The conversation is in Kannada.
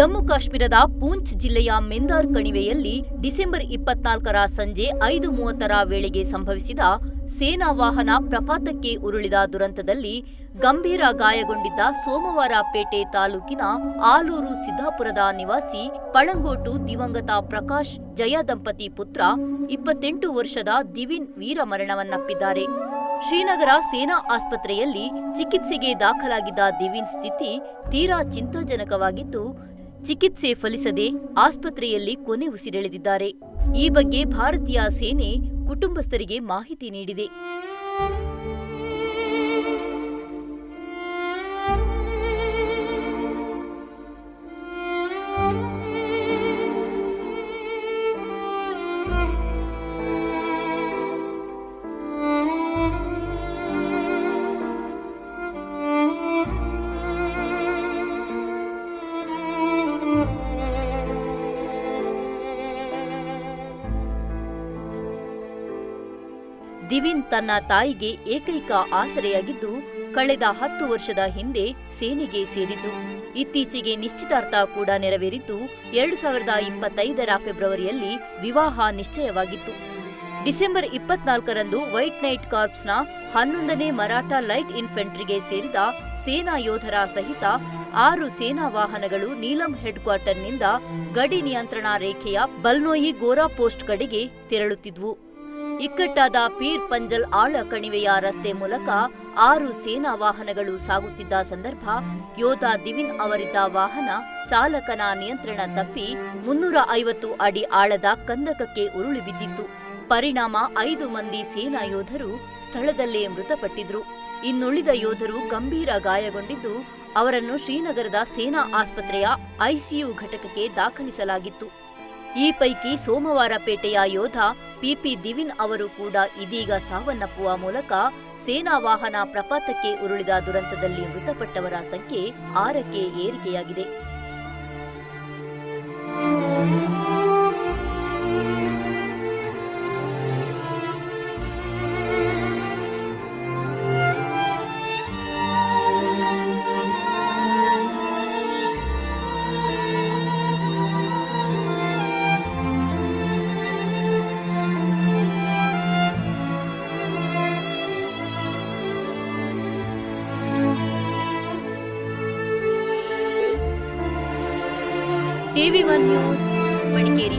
ಜಮ್ಮು ಕಾಶ್ಮೀರದ ಪೂಂಚ್ ಜಿಲ್ಲೆಯ ಮೆಂದಾರ್ ಕಣಿವೆಯಲ್ಲಿ ಡಿಸೆಂಬರ್ 24ರ ಸಂಜೆ 5:30ರ ವೇಳೆಗೆ ಸಂಭವಿಸಿದ ಸೇನಾ ವಾಹನ ಪ್ರಪಾತಕ್ಕೆ ಉರುಳಿದ ದುರಂತದಲ್ಲಿ ಗಂಭೀರ ಗಾಯಗೊಂಡಿದ್ದ ಸೋಮವಾರಪೇಟೆ ತಾಲೂಕಿನ ಆಲೂರು ಸಿದ್ದಾಪುರದ ನಿವಾಸಿ ಪಳಂಗೋಟು ದಿವಂಗತ ಪ್ರಕಾಶ್ ಜಯ ದಂಪತಿ ಪುತ್ರ 28 ವರ್ಷದ ದಿವಿನ್ ವೀರಮರಣವನ್ನಪ್ಪಿದ್ದಾರೆ. ಶ್ರೀನಗರ ಸೇನಾ ಆಸ್ಪತ್ರೆಯಲ್ಲಿ ಚಿಕಿತ್ಸೆಗೆ ದಾಖಲಾಗಿದ್ದ ದಿವಿನ್ ಸ್ಥಿತಿ ತೀರಾ ಚಿಂತಾಜನಕವಾಗಿದ್ದು, ಚಿಕಿತ್ಸೆ ಫಲಿಸದೆ ಆಸ್ಪತ್ರೆಯಲ್ಲಿ ಕೊನೆ ಉಸಿರೆಳೆದಿದ್ದಾರೆ. ಈ ಬಗ್ಗೆ ಭಾರತೀಯ ಸೇನೆ ಕುಟುಂಬಸ್ಥರಿಗೆ ಮಾಹಿತಿ ನೀಡಿದೆ. ದಿವಿನ್ ತನ್ನ ತಾಯಿಗೆ ಏಕೈಕ ಆಸರೆಯಾಗಿದ್ದು, ಕಳೆದ 10 ವರ್ಷದ ಹಿಂದೆ ಸೇನೆಗೆ ಸೇರಿದ್ದು. ಇತ್ತೀಚೆಗೆ ನಿಶ್ಚಿತಾರ್ಥ ಕೂಡ ನೆರವೇರಿದ್ದು, 2025ರ ಫೆಬ್ರವರಿಯಲ್ಲಿ ವಿವಾಹ ನಿಶ್ಚಯವಾಗಿತ್ತು. ಡಿಸೆಂಬರ್ 24ರಂದು ವೈಟ್ ನೈಟ್ ಕಾರ್ಪ್ಸ್ನ 11ನೇ ಮರಾಠ ಲೈಟ್ ಇನ್ಫೆಂಟ್ರಿಗೆ ಸೇರಿದ ಸೇನಾ ಯೋಧರ ಸಹಿತ 6 ಸೇನಾ ವಾಹನಗಳು ನೀಲಂ ಹೆಡ್ ಕ್ವಾರ್ಟರ್ನಿಂದ ಗಡಿ ನಿಯಂತ್ರಣಾ ರೇಖೆಯ ಬಲ್ನೋಯಿ ಗೋರಾ ಪೋಸ್ಟ್ ಕಡೆಗೆ ತೆರಳುತ್ತಿದ್ವು. ಇಕ್ಕಟ್ಟಾದ ಪೀರ್ ಪಂಜಲ್ ಆಳ ಕಣಿವೆಯ ರಸ್ತೆ ಮೂಲಕ 6 ಸೇನಾ ವಾಹನಗಳು ಸಾಗುತ್ತಿದ್ದ ಸಂದರ್ಭ ಯೋಧ ದಿವಿನ್ ಅವರಿದ್ದ ವಾಹನ ಚಾಲಕನ ನಿಯಂತ್ರಣ ತಪ್ಪಿ 350 ಅಡಿ ಆಳದ ಕಂದಕಕ್ಕೆ ಉರುಳಿ ಬಿದ್ದಿತ್ತು. ಪರಿಣಾಮ 5 ಮಂದಿ ಸೇನಾ ಯೋಧರು ಸ್ಥಳದಲ್ಲೇ ಮೃತಪಟ್ಟಿದ್ರು. ಇನ್ನುಳಿದ ಯೋಧರು ಗಂಭೀರ ಗಾಯಗೊಂಡಿದ್ದು, ಅವರನ್ನು ಶ್ರೀನಗರದ ಸೇನಾ ಆಸ್ಪತ್ರೆಯ ಐಸಿಯು ಘಟಕಕ್ಕೆ ದಾಖಲಿಸಲಾಗಿತ್ತು. ಈ ಪೈಕಿ ಸೋಮವಾರಪೇಟೆಯ ಯೋಧ ಪಿಪಿ ದಿವಿನ್ ಅವರು ಕೂಡ ಇದೀಗ ಸಾವನ್ನಪ್ಪುವ ಮೂಲಕ ಸೇನಾ ವಾಹನ ಪ್ರಪಾತಕ್ಕೆ ಉರುಳಿದ ದುರಂತದಲ್ಲಿ ಮೃತಪಟ್ಟವರ ಸಂಖ್ಯೆ 6ಕ್ಕೆ ಏರಿಕೆಯಾಗಿದೆ. TV1 news Madikeri.